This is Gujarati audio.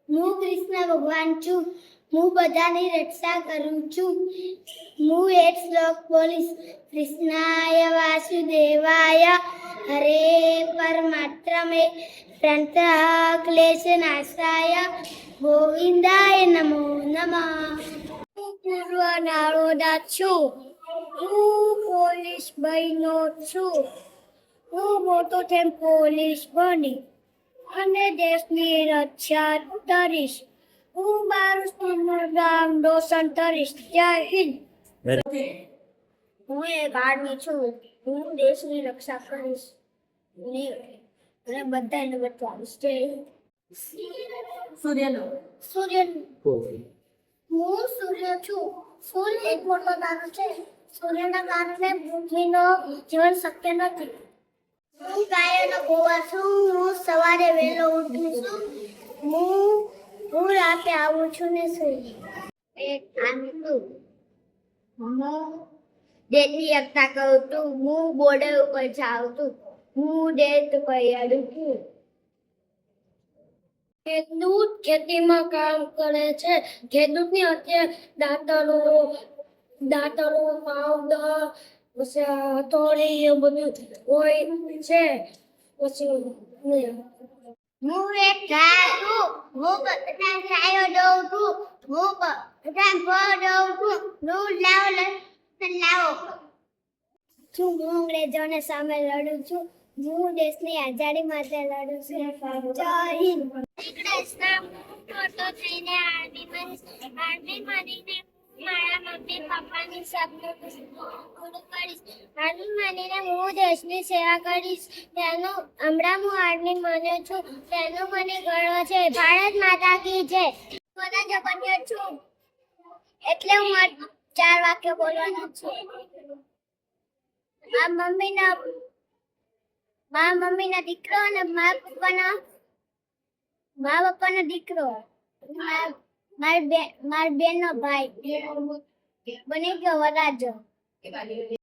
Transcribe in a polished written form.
હું કૃષ્ણ ભગવાન છું. હું બધાની રક્ષા કરું છું. હું એક શ્લોક બોલીશ. કૃષ્ણાય વાસુદેવાય હરે પરમાત્મે પ્રાંતઃ ક્લેશનાશાય ગોવિંદાય નમો નમઃ. હું પૂર્વ નાળોદા છું. હું પોલીસ બહેનો છું. હું મોટો થઈને પોલીસ બની અને દેશની રક્ષા કરીશ. હું મારું સ્કૂલનું નામ રોશન કરીશ. જય હિન્દ. હું એક આર્મી છું. હું દેશની રક્ષા કરીશ અને બધાને બચાવીશ. જય હિન્દ. સૂર્ય. હું સૂર્ય છું. સૂર્ય એક મોટો તારો છે. સૂર્યના કારણે પૃથ્વીનો જીવન શક્ય નથી. હું ગાયનો ગોવા છું. હું સવારે વહેલો ઉઠું છું. હું રાતે આવું છું ને સુઈ. એક આંટું હું દેશની રક્ષા કરું છું. હું બોર્ડર ઉપર જાઉં છું. હું દેશ ઉપર લડું છું. ખેડૂત ખેતીમાં કામ કરે છે. ખેડૂતની અત્યારે દાંતરો પાવડર પછી હથોડી એ બધું હોય છે. પછી હું એક ગાય છું. હું બધા ગાયો દઉં છું. હું બધા ફળ દઉં છું. દૂધ લાવો. હું અંગ્રેજોને સામે લડું છું. હું દેશની આઝાદી માટે લડું છું. જય હિન્દ. મોટો થઈને આર્મી બનીને મારા મમ્મી પપ્પાની સપનું પૂરું કરીશ. આર્મી બનીને હું દેશની સેવા કરીશ. હમણાં હું આર્મી બન્યો છું. તેનો મને ગર્વ છે. ભારત માતા કી જય. સ્વતંત્ર બન્યો છું એટલે હું 4 વાક્ય બોલવાનું છું. મારા મમ્મીના દીકરો અને મારા પપ્પાનો દીકરો. મારી બેનનો ભાઈ બની ગયો વરાજો.